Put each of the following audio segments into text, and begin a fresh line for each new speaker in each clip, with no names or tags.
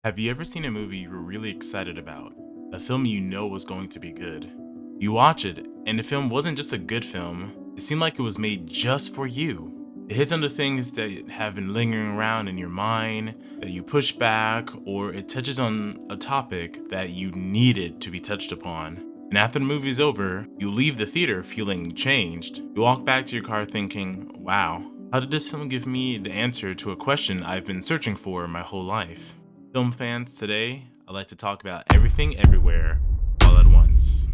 Have you ever seen a movie you were really excited about? A film you know was going to be good. You watch it, and the film wasn't just a good film, it seemed like it was made just for you. It hits on the things that have been lingering around in your mind, that you push back, or it touches on a topic that you needed to be touched upon. And after the movie's over, you leave the theater feeling changed. You walk back to your car thinking, wow, how did this film give me the answer to a question I've been searching for my whole life? Film fans, today I'd like to talk about everything everywhere all at once.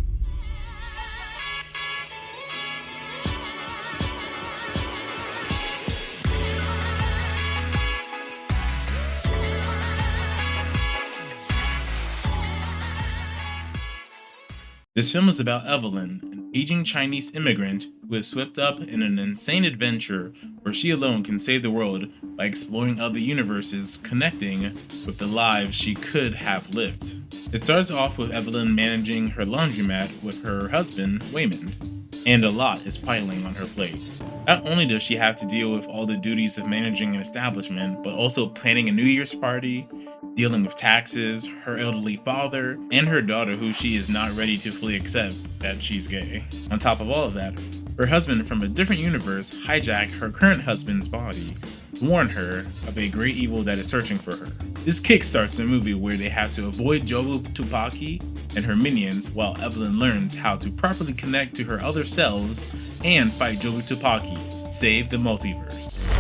This film is about Evelyn, an aging Chinese immigrant who is swept up in an insane adventure where she alone can save the world by exploring other universes, connecting with the lives she could have lived. It starts off with Evelyn managing her laundromat with her husband, Waymond, and a lot is piling on her plate. Not only does she have to deal with all the duties of managing an establishment, but also planning a New Year's party, dealing with taxes, her elderly father, and her daughter who she is not ready to fully accept that she's gay. On top of all of that, her husband from a different universe hijacked her current husband's body to warn her of a great evil that is searching for her. This kickstarts the movie where they have to avoid Jobu Tupaki and her minions while Evelyn learns how to properly connect to her other selves and fight Jobu Tupaki, save the multiverse.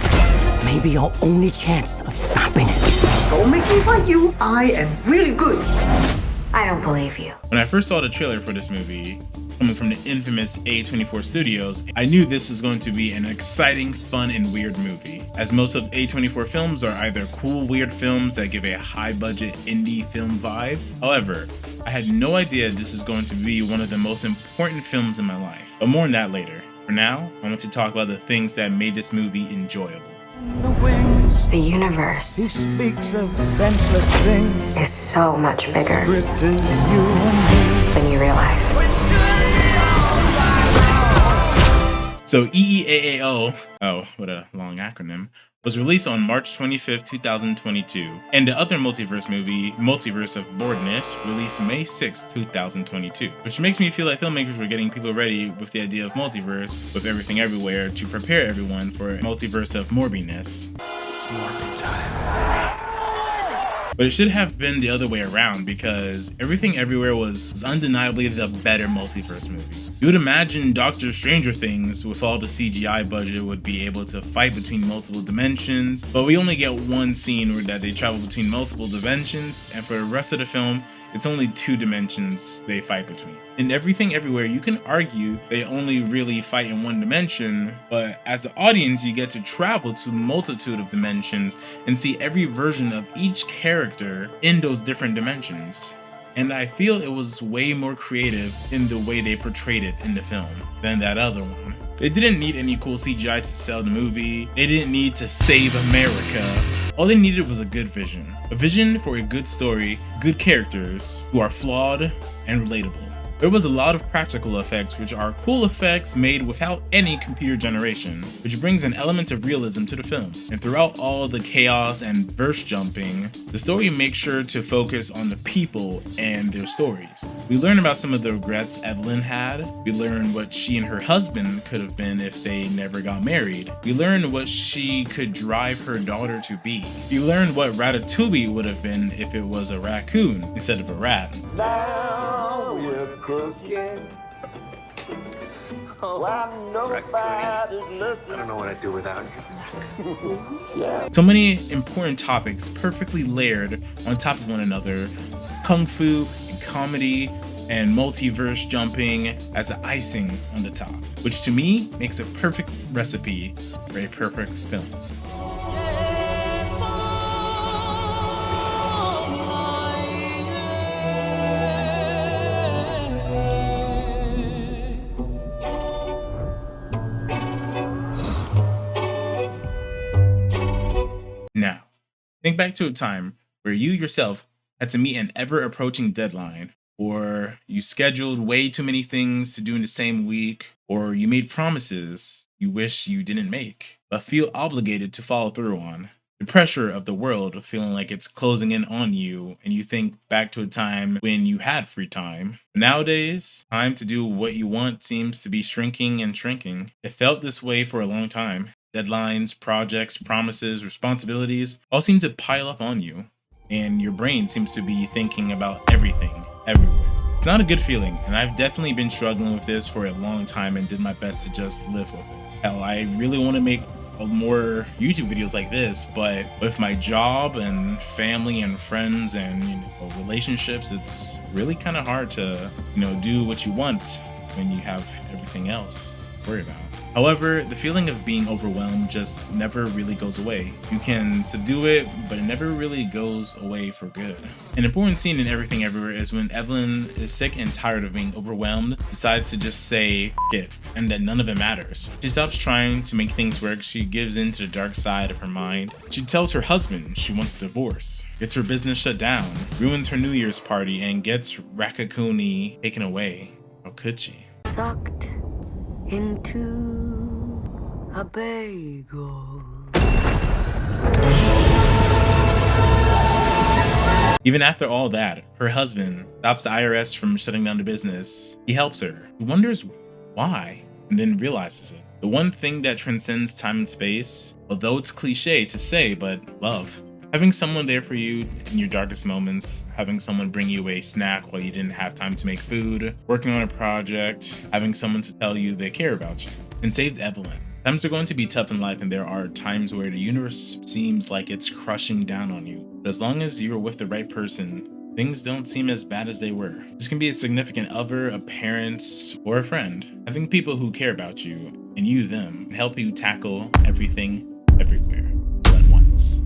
Maybe our only chance of stopping it.
Don't make me fight you. I am really good.
I don't believe you.
When I first saw the trailer for this movie, coming from the infamous A24 studios, I knew this was going to be an exciting, fun, and weird movie. As most of A24 films are either cool, weird films that give a high-budget indie film vibe. However, I had no idea this was going to be one of the most important films in my life. But more on that later. For now, I want to talk about the things that made this movie enjoyable.
The wings.
The universe
He speaks of senseless things.
is so much bigger
Script is you and
than you realize.
So EEAAO, oh, what a long acronym, was released on March 25th, 2022. And the other multiverse movie, Multiverse of Boredness, released May 6th, 2022. Which makes me feel like filmmakers were getting people ready with the idea of multiverse, with everything everywhere, to prepare everyone for a multiverse of morbiness.
It's morbid time.
But it should have been the other way around because Everything Everywhere was undeniably the better multiverse movie. You would imagine Doctor Stranger Things, with all the CGI budget, would be able to fight between multiple dimensions, but we only get one scene where that they travel between multiple dimensions, and for the rest of the film, it's only two dimensions they fight between. In Everything Everywhere, you can argue they only really fight in one dimension, but as the audience, you get to travel to a multitude of dimensions and see every version of each character in those different dimensions. And I feel it was way more creative in the way they portrayed it in the film than that other one. They didn't need any cool CGI to sell the movie. They didn't need to save America. All they needed was a good vision. A vision for a good story, good characters who are flawed and relatable. There was a lot of practical effects, which are cool effects made without any computer generation, which brings an element of realism to the film. And throughout all the chaos and verse jumping, the story makes sure to focus on the people and their stories. We learn about some of the regrets Evelyn had. We learn what she and her husband could have been if they never got married. We learn what she could drive her daughter to be. We learn what Ratatouille would have been if it was a raccoon instead of a rat.
Now we're cooking. While nobody's looking.
I don't know what I'd do without you.
So many important topics perfectly layered on top of one another. Kung fu and comedy and multiverse jumping as the icing on the top, which to me makes a perfect recipe for a perfect film. Now, think back to a time where you yourself had to meet an ever approaching deadline, or you scheduled way too many things to do in the same week, or you made promises you wish you didn't make, but feel obligated to follow through on. The pressure of the world feeling like it's closing in on you, and you think back to a time when you had free time. Nowadays, time to do what you want seems to be shrinking and shrinking. It felt this way for a long time. Deadlines, projects, promises, responsibilities all seem to pile up on you, and your brain seems to be thinking about everything, everywhere. It's not a good feeling, and I've definitely been struggling with this for a long time and did my best to just live with it. Hell, I really want to make more YouTube videos like this, but with my job and family and friends and relationships, it's really kind of hard to do what you want when you have everything else to worry about. However, the feeling of being overwhelmed just never really goes away. You can subdue it, but it never really goes away for good. An important scene in Everything Everywhere is when Evelyn is sick and tired of being overwhelmed, decides to just say it, and that none of it matters. She stops trying to make things work, she gives in to the dark side of her mind. She tells her husband she wants a divorce, gets her business shut down, ruins her New Year's party, and gets Rakakuni taken away. How could she?
Sucked into a bagel.
Even after all that, her husband stops the IRS from shutting down the business. He helps her. He wonders why, and then realizes it. The one thing that transcends time and space, although it's cliche to say, but love. Having someone there for you in your darkest moments, having someone bring you a snack while you didn't have time to make food, working on a project, having someone to tell you they care about you, and saved Evelyn. Times are going to be tough in life, and there are times where the universe seems like it's crushing down on you. But as long as you're with the right person, things don't seem as bad as they were. This can be a significant other, a parent, or a friend. Having people who care about you, and you them, can help you tackle everything, everywhere, all at once.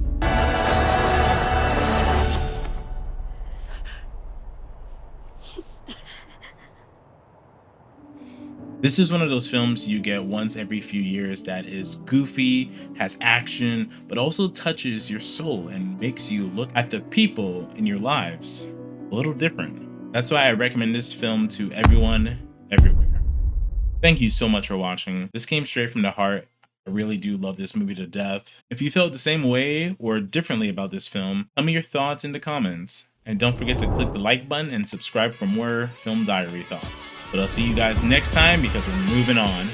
This is one of those films you get once every few years that is goofy, has action, but also touches your soul and makes you look at the people in your lives a little different. That's why I recommend this film to everyone, everywhere. Thank you so much for watching. This came straight from the heart. I really do love this movie to death. If you felt the same way or differently about this film, tell me your thoughts in the comments. And don't forget to click the like button and subscribe for more Film Diary thoughts. But I'll see you guys next time because we're moving on.